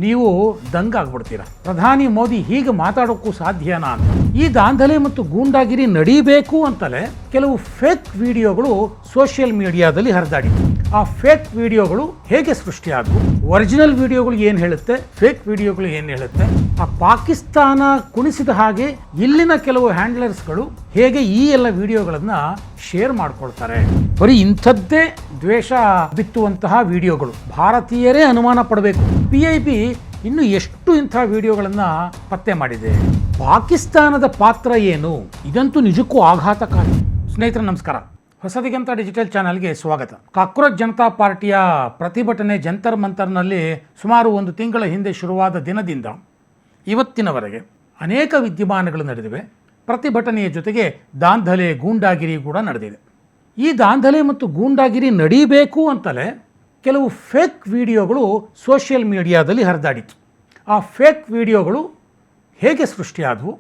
ನೀವು ದಂಗಾಗ್ಬಿಡ್ತೀರ. ಪ್ರಧಾನಿ ಮೋದಿ ಹೀಗೆ ಮಾತಾಡೋಕ್ಕೂ ಸಾಧ್ಯನಾ ಅಂತ. ಈ ದಾಂಧಲೆ ಮತ್ತು ಗೂಂಡಾಗಿರಿ ನಡೀಬೇಕು ಅಂತಲೇ ಕೆಲವು ಫೇಕ್ ವಿಡಿಯೋಗಳು ಸೋಷಿಯಲ್ ಮೀಡಿಯಾದಲ್ಲಿ ಹರಿದಾಡಿವೆ. ಆ ಫೇಕ್ ವಿಡಿಯೋಗಳು ಹೇಗೆ ಸೃಷ್ಟಿಯಾದವು, ಒರಿಜಿನಲ್ ವಿಡಿಯೋಗಳು ಏನು ಹೇಳುತ್ತೆ, ಫೇಕ್ ವಿಡಿಯೋಗಳು ಏನು ಹೇಳುತ್ತೆ, ಆ ಪಾಕಿಸ್ತಾನ ಕುಣಿಸಿದ ಹಾಗೆ ಇಲ್ಲಿನ ಕೆಲವು ಹ್ಯಾಂಡ್ಲರ್ಸ್ಗಳು ಹೇಗೆ ಈ ಎಲ್ಲ ವಿಡಿಯೋಗಳನ್ನ ಶೇರ್ ಮಾಡ್ಕೊಳ್ತಾರೆ. ಬರೀ ಇಂಥದ್ದೇ ದ್ವೇಷ ಬಿತ್ತುವಂತಹ ವಿಡಿಯೋಗಳು. ಭಾರತೀಯರೇ ಅನುಮಾನ ಪಡಬೇಕು, PIB ಇನ್ನು ಎಷ್ಟು ಇಂಥ ವಿಡಿಯೋಗಳನ್ನು ಪತ್ತೆ ಮಾಡಿದೆ. ಪಾಕಿಸ್ತಾನದ ಪಾತ್ರ ಏನು, ಇದಂತೂ ನಿಜಕ್ಕೂ ಆಘಾತಕಾರಿ. ಸ್ನೇಹಿತರೆ ನಮಸ್ಕಾರ, ಹೊಸದಿಗಂತ ಡಿಜಿಟಲ್ ಚಾನಲ್ಗೆ ಸ್ವಾಗತ. ಕಾಕ್ರೋಚ್ ಜನತಾ ಪಾರ್ಟಿಯ ಪ್ರತಿಭಟನೆ ಜಂತರ್ ಮಂತರ್ನಲ್ಲಿ ಸುಮಾರು 1 ತಿಂಗಳ ಹಿಂದೆ ಶುರುವಾದ ದಿನದಿಂದ ಇವತ್ತಿನವರೆಗೆ ಅನೇಕ ವಿದ್ಯಮಾನಗಳು ನಡೆದಿವೆ. ಪ್ರತಿಭಟನೆಯ ಜೊತೆಗೆ ದಾಂಧಲೆ ಗೂಂಡಾಗಿರಿ ಕೂಡ ನಡೆದಿದೆ. ಈ ದಾಂಧಲೆ ಮತ್ತು ಗೂಂಡಾಗಿರಿ ನಡೀಬೇಕು ಅಂತಲೇ ಕೆಲವು ಫೇಕ್ ವಿಡಿಯೋಗಳು ಸೋಷಿಯಲ್ ಮೀಡಿಯಾದಲ್ಲಿ ಹರಿದಾಡಿತು. ಆ ಫೇಕ್ ವಿಡಿಯೋಗಳು ಹೇಗೆ ಸೃಷ್ಟಿಯಾದವು,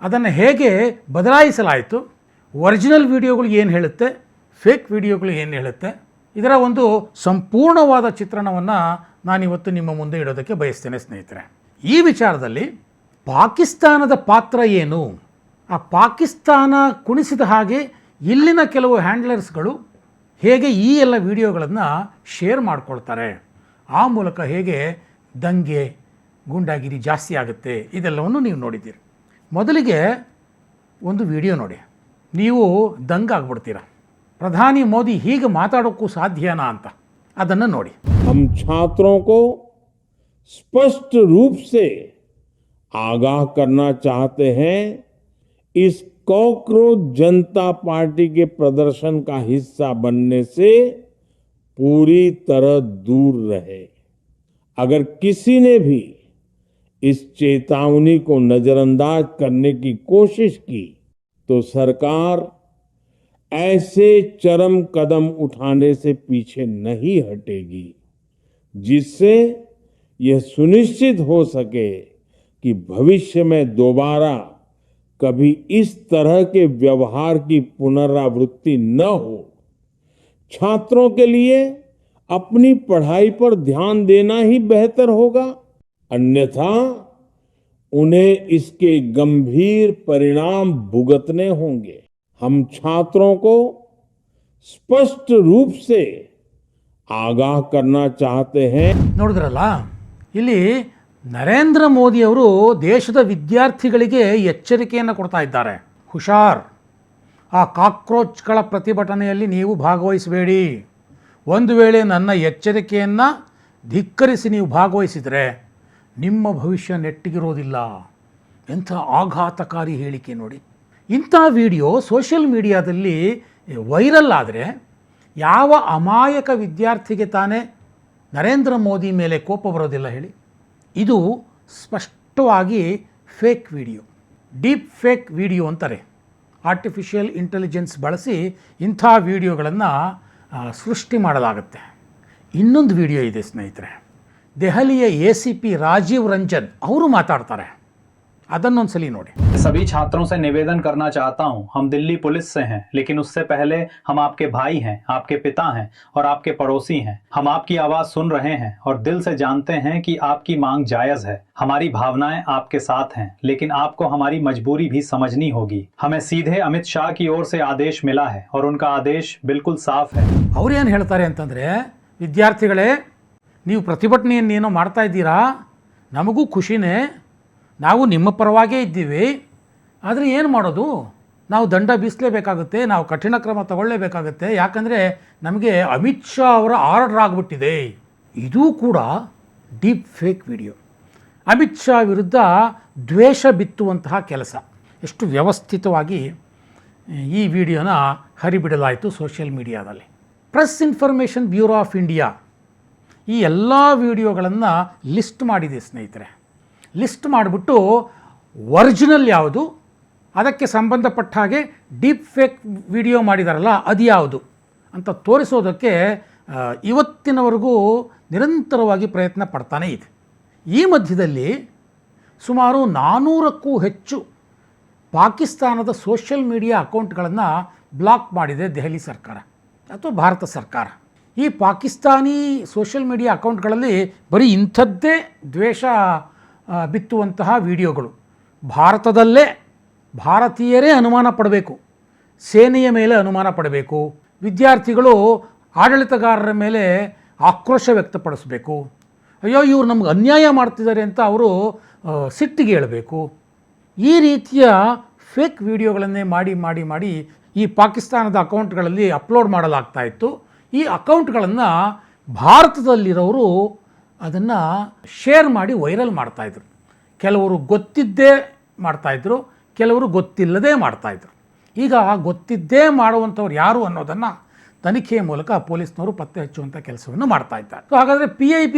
ಅದನ್ನು ಹೇಗೆ ಬದಲಾಯಿಸಲಾಯಿತು, ಒರಿಜಿನಲ್ ವಿಡಿಯೋಗಳು ಏನು ಹೇಳುತ್ತೆ, ಫೇಕ್ ವಿಡಿಯೋಗಳು ಏನು ಹೇಳುತ್ತೆ, ಇದರ ಒಂದು ಸಂಪೂರ್ಣವಾದ ಚಿತ್ರಣವನ್ನು ನಾನಿವತ್ತು ನಿಮ್ಮ ಮುಂದೆ ಇಡೋದಕ್ಕೆ ಬಯಸ್ತೇನೆ. ಸ್ನೇಹಿತರೆ, ಈ ವಿಚಾರದಲ್ಲಿ ಪಾಕಿಸ್ತಾನದ ಪಾತ್ರ ಏನು, ಆ ಪಾಕಿಸ್ತಾನ ಕುಣಿಸಿದ ಹಾಗೆ ಇಲ್ಲಿನ ಕೆಲವು ಹ್ಯಾಂಡ್ಲರ್ಸ್ಗಳು ಹೇಗೆ ಈ ಎಲ್ಲ ವಿಡಿಯೋಗಳನ್ನು ಶೇರ್ ಮಾಡ್ಕೊಳ್ತಾರೆ, ಆ ಮೂಲಕ ಹೇಗೆ ದಂಗೆ ಗೂಂಡಾಗಿರಿ ಜಾಸ್ತಿ ಆಗುತ್ತೆ, ಇದೆಲ್ಲವನ್ನು ನೀವು ನೋಡಿದ್ದೀರಿ. ಮೊದಲಿಗೆ ಒಂದು ವಿಡಿಯೋ ನೋಡಿ, ನೀವು ದಂಗಾಗ್ಬಿಡ್ತೀರ. ಪ್ರಧಾನಿ ಮೋದಿ ಹೀಗೆ ಮಾತಾಡೋಕ್ಕೂ ಸಾಧ್ಯನಾ ಅಂತ. ಅದನ್ನು ನೋಡಿ. हम छात्रों को स्पष्ट रूप से आगाह करना चाहते हैं, इस कॉकरोच जनता पार्टी के प्रदर्शन का हिस्सा बनने से पूरी तरह दूर रहे. अगर किसी ने भी इस चेतावनी को नजरअंदाज करने की कोशिश की तो सरकार ऐसे चरम कदम उठाने से पीछे नहीं हटेगी, जिससे यह सुनिश्चित हो सके कि भविष्य में दोबारा कभी इस तरह के व्यवहार की पुनरावृत्ति न हो. छात्रों के लिए अपनी पढ़ाई पर ध्यान देना ही बेहतर होगा, अन्यथा उन्हें इसके गंभीर परिणाम भुगतने होंगे. हम छात्रों को स्पष्ट रूप से आगाह करना चाहते हैं. ನೋಡಿದ್ರಲ್ಲ, ಇಲ್ಲಿ ನರೇಂದ್ರ ಮೋದಿ ಅವರು ದೇಶದ ವಿದ್ಯಾರ್ಥಿಗಳಿಗೆ ಎಚ್ಚರಿಕೆಯನ್ನು ಕೊಡ್ತಾ ಇದ್ದಾರೆ. ಹುಷಾರ್, ಆ ಕಾಕ್ರೋಚ್ಗಳ ಪ್ರತಿಭಟನೆಯಲ್ಲಿ ನೀವು ಭಾಗವಹಿಸಬೇಡಿ. ಒಂದು ವೇಳೆ ನನ್ನ ಎಚ್ಚರಿಕೆಯನ್ನು ಧಿಕ್ಕರಿಸಿ ನೀವು ಭಾಗವಹಿಸಿದರೆ ನಿಮ್ಮ ಭವಿಷ್ಯ ನೆಟ್ಟಿಗಿರೋದಿಲ್ಲ. ಎಂಥ ಆಘಾತಕಾರಿ ಹೇಳಿಕೆ ನೋಡಿ. ಇಂಥ ವಿಡಿಯೋ ಸೋಷಿಯಲ್ ಮೀಡಿಯಾದಲ್ಲಿ ವೈರಲ್ ಆದರೆ ಯಾವ ಅಮಾಯಕ ವಿದ್ಯಾರ್ಥಿಗೆ ತಾನೇ ನರೇಂದ್ರ ಮೋದಿ ಮೇಲೆ ಕೋಪ ಬರೋದಿಲ್ಲ ಹೇಳಿ. ಇದು ಸ್ಪಷ್ಟವಾಗಿ fake video, deep fake video ಅಂತಾರೆ. ಆರ್ಟಿಫಿಷಿಯಲ್ ಇಂಟೆಲಿಜೆನ್ಸ್ ಬಳಸಿ ಇಂಥ ವಿಡಿಯೋಗಳನ್ನು ಸೃಷ್ಟಿ ಮಾಡಲಾಗುತ್ತೆ. ಇನ್ನೊಂದು ವಿಡಿಯೋ ಇದೆ ಸ್ನೇಹಿತರೆ, ದೆಹಲಿಯ ACP ರಾಜೀವ್ ರಂಜನ್ ಅವರು ಮಾತಾಡ್ತಾರೆ. ಅದನ್ನೊಂದ್ಸಲಿ ನೋಡಿ. सभी छात्रों से निवेदन करना चाहता हूं, हम दिल्ली पुलिस से हैं, लेकिन उससे पहले हम आपके भाई हैं, आपके पिता हैं और आपके पड़ोसी हैं. हम आपकी आवाज सुन रहे हैं और दिल से जानते हैं कि आपकी मांग जायज है. हमारी भावनाएं आपके साथ हैं, लेकिन आपको हमारी मजबूरी भी समझनी होगी. हमें सीधे अमित शाह की ओर से आदेश मिला है और उनका आदेश बिल्कुल साफ है. ಅವ್ರು ಏನು ಹೇಳ್ತಾರೆ ಅಂತಂದರೆ, ವಿದ್ಯಾರ್ಥಿಗಳೇ, ನೀವು ಪ್ರತಿಭಟನೆಯನ್ನೇನೋ ಮಾಡ್ತಾ ಇದ್ದೀರಾ, ನಮಗೂ ಖುಷಿನೇ, ನಾವು ನಿಮ್ಮ ಪರವಾಗೇ ಇದ್ದೀವಿ. ಆದರೆ ಏನು ಮಾಡೋದು, ನಾವು ದಂಡ ಬೀಸಲೇಬೇಕಾಗುತ್ತೆ, ನಾವು ಕಠಿಣ ಕ್ರಮ ತಗೊಳ್ಳೇಬೇಕಾಗುತ್ತೆ. ಯಾಕಂದರೆ ನಮಗೆ ಅಮಿತ್ ಶಾ ಅವರ ಆರ್ಡರ್ ಆಗಿಬಿಟ್ಟಿದೆ. ಇದು ಕೂಡ deep fake video. Amit Shah ವಿರುದ್ಧ ದ್ವೇಷ ಬಿತ್ತುವಂತಹ ಕೆಲಸ. ಎಷ್ಟು ವ್ಯವಸ್ಥಿತವಾಗಿ ಈ ವಿಡಿಯೋನ ಹರಿಬಿಡಲಾಯಿತು ಸೋಷಿಯಲ್ ಮೀಡಿಯಾದಲ್ಲಿ. Press information bureau of India ಈ ಎಲ್ಲ ವಿಡಿಯೋಗಳನ್ನು ಲಿಸ್ಟ್ ಮಾಡಿದೆ ಸ್ನೇಹಿತರೆ. ಲಿಸ್ಟ್ ಮಾಡಿಬಿಟ್ಟು ಒರಿಜಿನಲ್ ಯಾವುದು, ಅದಕ್ಕೆ ಸಂಬಂಧಪಟ್ಟ ಹಾಗೆ ಡೀಪ್ ಫೇಕ್ ವಿಡಿಯೋ ಮಾಡಿದಾರಲ್ಲ ಅದು ಯಾವುದು ಅಂತ ತೋರಿಸೋದಕ್ಕೆ ಇವತ್ತಿನವರೆಗೂ ನಿರಂತರವಾಗಿ ಪ್ರಯತ್ನ ಪಡ್ತಾನೇ ಇದೆ. ಈ ಮಧ್ಯದಲ್ಲಿ ಸುಮಾರು 400ಕ್ಕೂ ಹೆಚ್ಚು ಪಾಕಿಸ್ತಾನದ ಸೋಷಿಯಲ್ ಮೀಡಿಯಾ ಅಕೌಂಟ್ಗಳನ್ನು ಬ್ಲಾಕ್ ಮಾಡಿದೆ ದೆಹಲಿ ಸರ್ಕಾರ ಅಥವಾ ಭಾರತ ಸರ್ಕಾರ. ಈ ಪಾಕಿಸ್ತಾನಿ ಸೋಷಿಯಲ್ ಮೀಡಿಯಾ ಅಕೌಂಟ್ಗಳಲ್ಲಿ ಬರೀ ಇಂಥದ್ದೇ ದ್ವೇಷ ಬಿತ್ತುವಂತಹ ವಿಡಿಯೋಗಳು. ಭಾರತದಲ್ಲೇ ಭಾರತೀಯರೇ ಅನುಮಾನ ಪಡಬೇಕು, ಸೇನೆಯ ಮೇಲೆ ಅನುಮಾನ ಪಡಬೇಕು, ವಿದ್ಯಾರ್ಥಿಗಳು ಆಡಳಿತಗಾರರ ಮೇಲೆ ಆಕ್ರೋಶ ವ್ಯಕ್ತಪಡಿಸಬೇಕು, ಅಯ್ಯೋ ಇವ್ರು ನಮ್ಗೆ ಅನ್ಯಾಯ ಮಾಡ್ತಿದ್ದಾರೆ ಅಂತ ಅವರು ಸಿಟ್ಟಿಗೆ ಹೇಳಬೇಕು. ಈ ರೀತಿಯ ಫೇಕ್ ವಿಡಿಯೋಗಳನ್ನೇ ಮಾಡಿ ಮಾಡಿ ಮಾಡಿ ಈ ಪಾಕಿಸ್ತಾನದ ಅಕೌಂಟ್ಗಳಲ್ಲಿ ಅಪ್ಲೋಡ್ ಮಾಡಲಾಗ್ತಾ ಇತ್ತು. ಈ ಅಕೌಂಟ್ಗಳನ್ನು ಭಾರತದಲ್ಲಿರೋರು ಅದನ್ನು ಶೇರ್ ಮಾಡಿ ವೈರಲ್ ಮಾಡ್ತಾಯಿದ್ರು. ಕೆಲವರು ಗೊತ್ತಿದ್ದೇ ಮಾಡ್ತಾಯಿದ್ರು, ಕೆಲವರು ಗೊತ್ತಿಲ್ಲದೇ ಮಾಡ್ತಾಯಿದ್ರು. ಈಗ ಗೊತ್ತಿದ್ದೇ ಮಾಡುವಂಥವ್ರು ಯಾರು ಅನ್ನೋದನ್ನು ತನಿಖೆಯ ಮೂಲಕ ಪೊಲೀಸ್ನವರು ಪತ್ತೆ ಹಚ್ಚುವಂಥ ಕೆಲಸವನ್ನು ಮಾಡ್ತಾ ಇದ್ದಾರೆ. ಸೊ ಹಾಗಾದರೆ PIB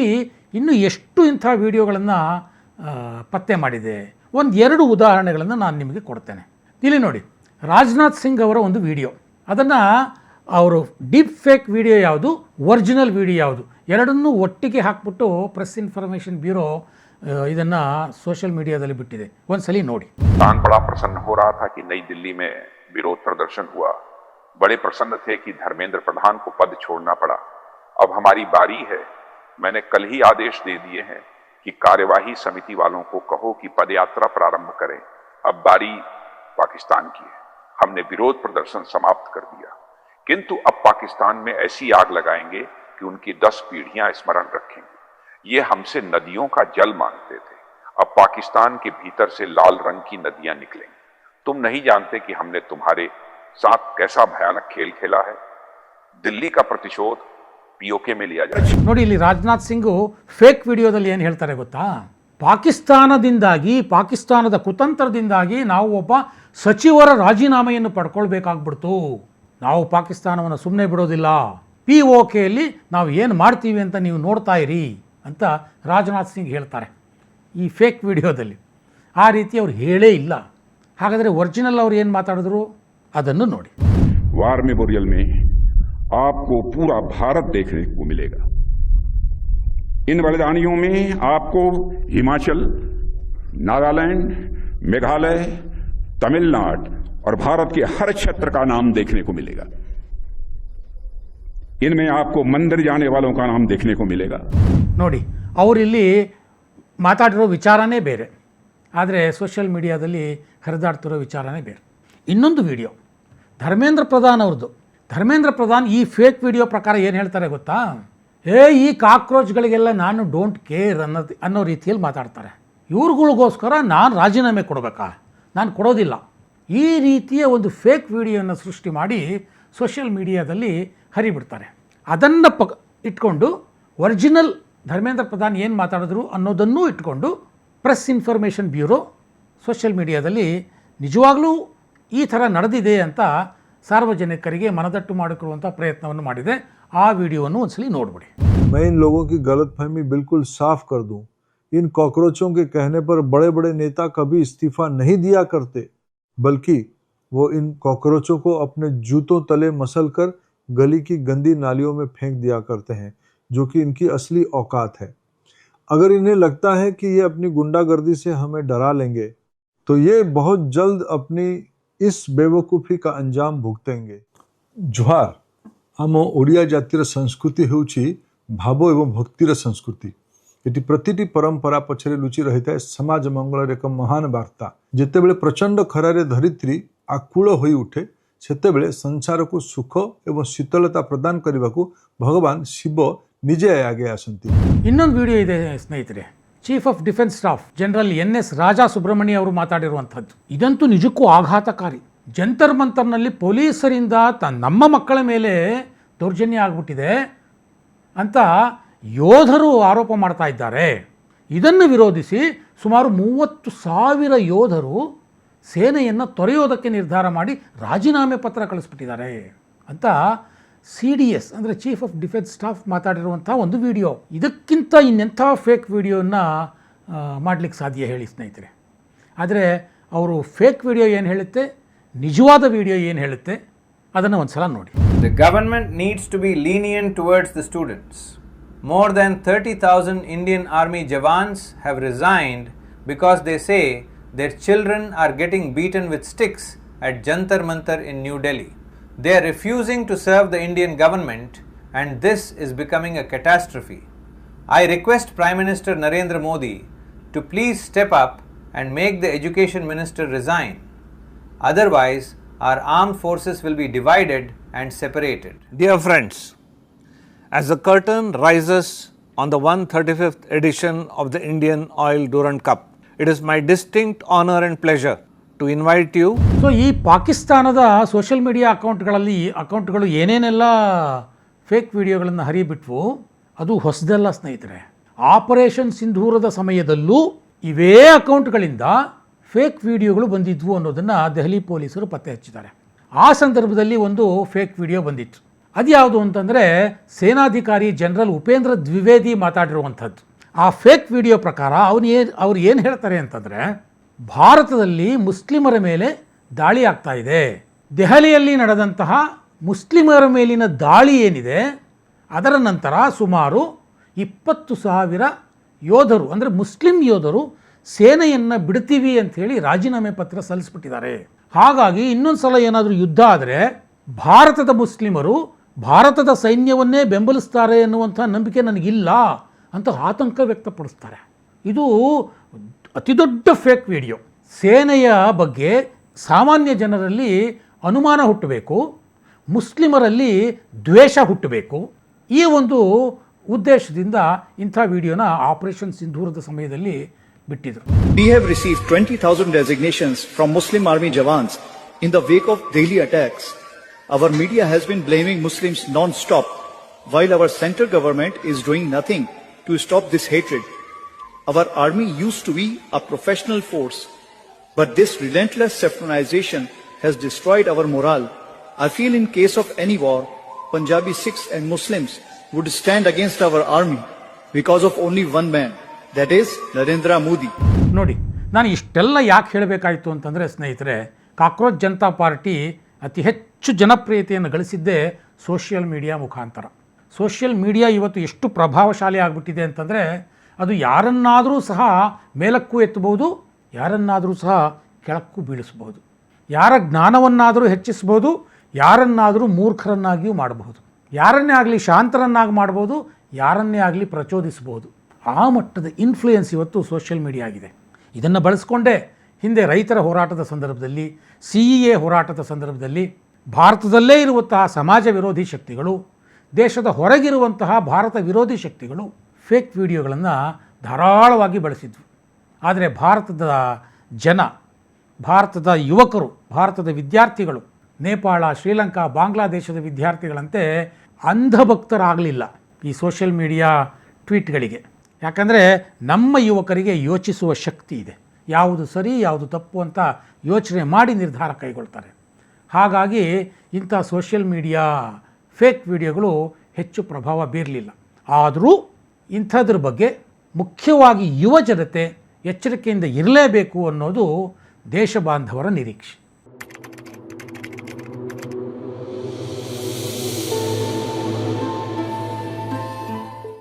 ಇನ್ನೂ ಎಷ್ಟು ಇಂಥ ವಿಡಿಯೋಗಳನ್ನು ಪತ್ತೆ ಮಾಡಿದೆ? ಎರಡು ಉದಾಹರಣೆಗಳನ್ನು ನಾನು ನಿಮಗೆ ಕೊಡ್ತೇನೆ. ಇಲ್ಲಿ ನೋಡಿ, ರಾಜನಾಥ್ ಸಿಂಗ್ ಅವರ ಒಂದು ವಿಡಿಯೋ, ಅದನ್ನು ಅವರು ಡೀಪ್ ಫೇಕ್ ವಿಡಿಯೋ ಯಾವುದು, ಒರಿಜಿನಲ್ ವಿಡಿಯೋ ಯಾವುದು, ಎರಡನ್ನೂ ಒಟ್ಟಿಗೆ ಹಾಕ್ಬಿಟ್ಟು ಪ್ರೆಸ್ ಇನ್ಫಾರ್ಮೇಷನ್ ಬ್ಯೂರೋ ಇದನ್ನು ಸೋಷಿಯಲ್ मीडियाದಲ್ಲಿ ಬಿಟ್ಟಿದೆ. ಒಂದ್ಸಲಿ ನೋಡಿ. किसान बड़ा प्रसन्न हो रहा था कि नई दिल्ली में विरोध प्रदर्शन हुआ, बड़े प्रसन्न थे कि धर्मेंद्र प्रधान को पद छोड़ना पड़ा। अब हमारी बारी है, मैंने कल ही आदेश दे दिए हैं कि कार्यवाही समिति वालों को कहो कि पदयात्रा प्रारंभ करें। अब बारी पाकिस्तान की है, हमने विरोध प्रदर्शन समाप्त कर दिया, किंतु अब पाकिस्तान में ऐसी आग लगाएंगे कि उनकी 10 पीढ़ियां स्मरण रखेंगे। ये हमसे नदियों का जल मांगते थे, अब पाकिस्तान के भीतर से लाल रंग की नदियां निकलेंगी। तुम नहीं जानते कि हमने तुम्हारे साथ कैसा भयानक खेल खेला है। दिल्ली का प्रतिशोध POK में लिया जाए। ನೋಡಿ, ಇಲ್ಲಿ ರಾಜನಾಥ್ ಸಿಂಗು ಫೇಕ್ ವಿಡಿಯೋದಲ್ಲಿ ಏನು ಹೇಳ್ತಾರೆ ಗೊತ್ತಾ? ಪಾಕಿಸ್ತಾನದಿಂದಾಗಿ, ಪಾಕಿಸ್ತಾನದ ಕುತಂತ್ರದಿಂದಾಗಿ ನಾವು ಒಬ್ಬ ಸಚಿವರ ರಾಜೀನಾಮೆಯನ್ನು ಪಡ್ಕೊಳ್ಬೇಕಾಗ್ಬಿಡ್ತು. ನಾವು ಪಾಕಿಸ್ತಾನವನ್ನು ಸುಮ್ಮನೆ ಬಿಡೋದಿಲ್ಲ, POKಯಲ್ಲಿ ನಾವು ಏನು ಮಾಡ್ತೀವಿ ಅಂತ ನೀವು ನೋಡ್ತಾ ಇರಿ ಅಂತ ರಾಜನಾಥ್ ಸಿಂಗ್ ಹೇಳ್ತಾರೆ ಈ ಫೇಕ್ ವಿಡಿಯೋದಲ್ಲಿ. ಆ ರೀತಿ ಅವ್ರು ಹೇಳೇ ಇಲ್ಲ. ಹಾಗಾದರೆ ಒರಿಜಿನಲ್ ಅವ್ರು ಏನು ಮಾತಾಡಿದ್ರು ಅದನ್ನು ನೋಡಿ. वार मेमोरियल में आपको पूरा भारत देखने को मिलेगा। इन बलिदानियों में आपको हिमाचल, नागालैंड, मेघालय, तमिलनाडु और भारत के हर क्षेत्र का नाम देखने को मिलेगा। इनमें आपको मंदिर जाने वालों का नाम देखने को मिलेगा। ನೋಡಿ, ಅವರಿಲ್ಲಿ ಮಾತಾಡಿರೋ ವಿಚಾರನೇ ಬೇರೆ, ಆದರೆ ಸೋಷಿಯಲ್ ಮೀಡಿಯಾದಲ್ಲಿ ಹರಿದಾಡ್ತಿರೋ ವಿಚಾರನೇ ಬೇರೆ. ಇನ್ನೊಂದು ವಿಡಿಯೋ ಧರ್ಮೇಂದ್ರ ಪ್ರಧಾನ್ ಅವ್ರದ್ದು. ಧರ್ಮೇಂದ್ರ ಪ್ರಧಾನ್ ಈ ಫೇಕ್ ವಿಡಿಯೋ ಪ್ರಕಾರ ಏನು ಹೇಳ್ತಾರೆ ಗೊತ್ತಾ? ಈ ಕಾಕ್ರೋಚ್ಗಳಿಗೆಲ್ಲ ನಾನು ಡೋಂಟ್ ಕೇರ್ ಅನ್ನೋ ರೀತಿಯಲ್ಲಿ ಮಾತಾಡ್ತಾರೆ. ಇವ್ರುಗಳಿಗೋಸ್ಕರ ನಾನು ರಾಜೀನಾಮೆ ಕೊಡಬೇಕಾ? ನಾನು ಕೊಡೋದಿಲ್ಲ. ಈ ರೀತಿಯ ಒಂದು ಫೇಕ್ ವಿಡಿಯೋನ ಸೃಷ್ಟಿ ಮಾಡಿ ಸೋಷಿಯಲ್ ಮೀಡಿಯಾದಲ್ಲಿ ಹರಿಬಿಡ್ತಾರೆ. ಅದನ್ನು ಇಟ್ಕೊಂಡು ಒರಿಜಿನಲ್ ಧರ್ಮೇಂದ್ರ ಪ್ರಧಾನ್ ಏನು ಮಾತಾಡಿದ್ರು ಅನ್ನೋದನ್ನೂ ಇಟ್ಕೊಂಡು ಪ್ರೆಸ್ ಇನ್ಫಾರ್ಮೇಷನ್ ಬ್ಯೂರೋ ಸೋಷಿಯಲ್ ಮೀಡಿಯಾದಲ್ಲಿ ನಿಜವಾಗ್ಲೂ ಈ ಥರ ನಡೆದಿದೆ ಅಂತ ಸಾರ್ವಜನಿಕರಿಗೆ ಮನದಟ್ಟು ಮಾಡಿಕೊಳ್ಳುವಂಥ ಪ್ರಯತ್ನವನ್ನು ಮಾಡಿದೆ. ಆ ವಿಡಿಯೋವನ್ನು ಒಂದ್ಸಲಿ ನೋಡ್ಬಿಡಿ. मैं इन लोगों की गलतफहमी बिल्कुल साफ कर दूं, इन कॉकरोचों के कहने पर बड़े बड़े नेता कभी इस्तीफा नहीं दिया करते, बल्कि वो इन कॉकरोचों को अपने जूतों तले मसल कर गली की गंदी नालियों में फेंक दिया करते हैं, जो कि इनकी असली औकात है। अगर इन्हें लगता है कि ये अपनी गुंडागर्दी से हमें डरा लेंगे, तो ये बहुत जल्द अपनी इस बेवकूफ़ी का अंजाम भुगतेंगे। जुहार। आम ओडिया जातिर संस्कृति होउछि भाव एवं भक्तिर संस्कृति। एटी प्रतिटी परंपरा पछरे लुचि रहिता समाज मंगलर एक महान वार्ता। जेतेबेले प्रचंड खरारे धरित्री आकुल होई उठे, सेतेबेले संसार को सुख एवं शीतलता प्रदान करने भगवान शिव निजे आगे आसंती। ಇನ್ನೊಂದು ವಿಡಿಯೋ ಇದೆ ಸ್ನೇಹಿತರೆ, chief of defence staff general NS Raja Subrahmanya ಅವರು ಮಾತಾಡಿರುವಂಥದ್ದು. ಇದಂತೂ ನಿಜಕ್ಕೂ ಆಘಾತಕಾರಿ. ಜಂತರ್ ಮಂತರ್ನಲ್ಲಿ ಪೊಲೀಸರಿಂದ ನಮ್ಮ ಮಕ್ಕಳ ಮೇಲೆ ದೌರ್ಜನ್ಯ ಆಗಿಬಿಟ್ಟಿದೆ ಅಂತ ಯೋಧರು ಆರೋಪ ಮಾಡ್ತಾ ಇದ್ದಾರೆ. ಇದನ್ನು ವಿರೋಧಿಸಿ ಸುಮಾರು 30,000 ಯೋಧರು ಸೇನೆಯನ್ನು ತೊರೆಯೋದಕ್ಕೆ ನಿರ್ಧಾರ ಮಾಡಿ ರಾಜೀನಾಮೆ ಪತ್ರ ಕಳಿಸ್ಬಿಟ್ಟಿದ್ದಾರೆ ಅಂತ CDS ಅಂದರೆ ಚೀಫ್ ಆಫ್ ಡಿಫೆನ್ಸ್ ಸ್ಟಾಫ್ ಮಾತಾಡಿರುವಂಥ ಒಂದು ವಿಡಿಯೋ. ಇದಕ್ಕಿಂತ ಇನ್ನೆಂಥ ಫೇಕ್ ವಿಡಿಯೋನ ಮಾಡಲಿಕ್ಕೆ ಸಾಧ್ಯ ಹೇಳಿ ಸ್ನೇಹಿತರೆ? ಆದರೆ ಅವರು ಫೇಕ್ ವಿಡಿಯೋ ಏನು ಹೇಳುತ್ತೆ, ನಿಜವಾದ ವಿಡಿಯೋ ಏನು ಹೇಳುತ್ತೆ ಅದನ್ನು ಒಂದು ಸಲ ನೋಡಿ. The government needs to be lenient towards the students. More than 30,000 Indian Army Jawans have resigned because they say their children are getting beaten with sticks at Jantar Mantar in New Delhi. They are refusing to serve the Indian government and this is becoming a catastrophe. I request Prime Minister Narendra Modi to please step up and make the Education Minister resign. Otherwise, our armed forces will be divided and separated. Dear friends, as the curtain rises on the 135th edition of the Indian Oil Durand Cup, it is my distinct honor and pleasure to invite you. So ಈ ಪಾಕಿಸ್ತಾನದ social media ಅಕೌಂಟ್ಗಳು ಏನೇನೆಲ್ಲ fake ವಿಡಿಯೋಗಳನ್ನು ಹರಿಬಿಟ್ವು ಅದು ಹೊಸದಲ್ಲ ಸ್ನೇಹಿತರೆ. Operation ಸಿಂಧೂರದ ಸಮಯದಲ್ಲೂ ಇವೇ ಅಕೌಂಟ್ಗಳಿಂದ fake ವಿಡಿಯೋಗಳು ಬಂದಿದ್ವು ಅನ್ನೋದನ್ನು ದೆಹಲಿ ಪೊಲೀಸರು ಪತ್ತೆ ಹಚ್ಚಿದ್ದಾರೆ. ಆ ಸಂದರ್ಭದಲ್ಲಿ ಒಂದು ಫೇಕ್ ವಿಡಿಯೋ ಬಂದಿತ್ತು. ಅದು ಯಾವುದು ಅಂತಂದರೆ ಸೇನಾಧಿಕಾರಿ ಜನರಲ್ ಉಪೇಂದ್ರ ದ್ವಿವೇದಿ ಮಾತಾಡಿರುವಂಥದ್ದು. ಆ ಫೇಕ್ ವಿಡಿಯೋ ಪ್ರಕಾರ ಅವ್ರು ಏನು ಹೇಳ್ತಾರೆ ಅಂತಂದರೆ, ಭಾರತದಲ್ಲಿ ಮುಸ್ಲಿಮರ ಮೇಲೆ ದಾಳಿ ಆಗ್ತಾ ಇದೆ. ದೆಹಲಿಯಲ್ಲಿ ನಡೆದಂತಹ ಮುಸ್ಲಿಮರ ಮೇಲಿನ ದಾಳಿ ಏನಿದೆ ಅದರ ನಂತರ ಸುಮಾರು 20,000 ಯೋಧರು ಅಂದರೆ ಮುಸ್ಲಿಂ ಯೋಧರು ಸೇನೆಯನ್ನು ಬಿಡ್ತೀವಿ ಅಂಥೇಳಿ ರಾಜೀನಾಮೆ ಪತ್ರ ಸಲ್ಲಿಸ್ಬಿಟ್ಟಿದ್ದಾರೆ. ಹಾಗಾಗಿ ಇನ್ನೊಂದು ಸಲ ಏನಾದರೂ ಯುದ್ಧ ಆದರೆ ಭಾರತದ ಮುಸ್ಲಿಮರು ಭಾರತದ ಸೈನ್ಯವನ್ನೇ ಬೆಂಬಲಿಸ್ತಾರೆ ಎನ್ನುವಂಥ ನಂಬಿಕೆ ನನಗಿಲ್ಲ ಅಂತ ಆತಂಕ ವ್ಯಕ್ತಪಡಿಸ್ತಾರೆ. ಇದು ಅತಿ ದೊಡ್ಡ ಫೇಕ್ ವಿಡಿಯೋ. ಸೇನೆಯ ಬಗ್ಗೆ ಸಾಮಾನ್ಯ ಜನರಲ್ಲಿ ಅನುಮಾನ ಹುಟ್ಟಬೇಕು, ಮುಸ್ಲಿಮರಲ್ಲಿ ದ್ವೇಷ ಹುಟ್ಟಬೇಕು. ಈ ಒಂದು ಉದ್ದೇಶದಿಂದ ಇಂಥ ವಿಡಿಯೋನ ಆಪರೇಷನ್ ಸಿಂಧೂರದ ಸಮಯದಲ್ಲಿ ಬಿಟ್ಟಿದ್ರು. We have received 20,000 resignations from Muslim army jawans in the wake of daily attacks. Our media has been blaming Muslims non-stop, while our central government is doing nothing to stop this hatred. Our army used to be a professional force, but this relentless saffronization has destroyed our morale. I feel in case of any war, Punjabi Sikhs and Muslims would stand against our army because of only one man, that is Narendra Modi. ನೋಡಿ, ನಾನು ಇಷ್ಟೆಲ್ಲ ಯಾಕೆ ಹೇಳಬೇಕಾಯಿತು ಅಂತಂದರೆ ಸ್ನೇಹಿತರೆ, cockroach Janata party ಅತಿ ಹೆಚ್ಚು ಜನಪ್ರಿಯತೆಯನ್ನು ಗಳಿಸಿದ್ದೇ social media ಮುಖಾಂತರ. ಸೋಷಿಯಲ್ ಮೀಡಿಯಾ ಇವತ್ತು ಎಷ್ಟು ಪ್ರಭಾವಶಾಲಿ ಆಗಿಬಿಟ್ಟಿದೆ ಅಂತಂದರೆ ಅದು ಯಾರನ್ನಾದರೂ ಸಹ ಮೇಲಕ್ಕೂ ಎತ್ತಬಹುದು, ಯಾರನ್ನಾದರೂ ಸಹ ಕೆಳಕ್ಕೂ ಬೀಳಿಸಬಹುದು, ಯಾರ ಜ್ಞಾನವನ್ನಾದರೂ ಹೆಚ್ಚಿಸ್ಬೋದು, ಯಾರನ್ನಾದರೂ ಮೂರ್ಖರನ್ನಾಗಿಯೂ ಮಾಡಬಹುದು, ಯಾರನ್ನೇ ಆಗಲಿ ಶಾಂತರನ್ನಾಗಿ ಮಾಡ್ಬೋದು, ಯಾರನ್ನೇ ಆಗಲಿ ಪ್ರಚೋದಿಸಬಹುದು. ಆ ಮಟ್ಟದ ಇನ್ಫ್ಲೂಯೆನ್ಸ್ ಇವತ್ತು ಸೋಷಿಯಲ್ ಮೀಡಿಯಾ ಆಗಿದೆ. ಇದನ್ನು ಬಳಸ್ಕೊಂಡೇ ಹಿಂದೆ ರೈತರ ಹೋರಾಟದ ಸಂದರ್ಭದಲ್ಲಿ, CEA ಹೋರಾಟದ ಸಂದರ್ಭದಲ್ಲಿ ಭಾರತದಲ್ಲೇ ಇರುವಂತಹ ಸಮಾಜ ವಿರೋಧಿ ಶಕ್ತಿಗಳು, ದೇಶದ ಹೊರಗಿರುವಂತಹ ಭಾರತ ವಿರೋಧಿ ಶಕ್ತಿಗಳು ಫೇಕ್ ವಿಡಿಯೋಗಳನ್ನು ಧಾರಾಳವಾಗಿ ಬಳಸಿದ್ವು. ಆದರೆ ಭಾರತದ ಜನ, ಭಾರತದ ಯುವಕರು, ಭಾರತದ ವಿದ್ಯಾರ್ಥಿಗಳು ನೇಪಾಳ, ಶ್ರೀಲಂಕಾ, ಬಾಂಗ್ಲಾದೇಶದ ವಿದ್ಯಾರ್ಥಿಗಳಂತೆ ಅಂಧಭಕ್ತರಾಗಲಿಲ್ಲ ಈ ಸೋಷಿಯಲ್ ಮೀಡಿಯಾ ಟ್ವೀಟ್ಗಳಿಗೆ. ಯಾಕಂದರೆ ನಮ್ಮ ಯುವಕರಿಗೆ ಯೋಚಿಸುವ ಶಕ್ತಿ ಇದೆ. ಯಾವುದು ಸರಿ ಯಾವುದು ತಪ್ಪು ಅಂತ ಯೋಚನೆ ಮಾಡಿ ನಿರ್ಧಾರ ಕೈಗೊಳ್ತಾರೆ. ಹಾಗಾಗಿ ಇಂಥ ಸೋಷಿಯಲ್ ಮೀಡಿಯಾ ಫೇಕ್ ವಿಡಿಯೋಗಳು ಹೆಚ್ಚು ಪ್ರಭಾವ ಬೀರಲಿಲ್ಲ. ಆದರೂ ಇಂಥದ್ರ ಬಗ್ಗೆ ಮುಖ್ಯವಾಗಿ ಯುವ ಜನತೆ ಎಚ್ಚರಿಕೆಯಿಂದ ಇರಲೇಬೇಕು ಅನ್ನೋದು ದೇಶ ಬಾಂಧವರ ನಿರೀಕ್ಷೆ.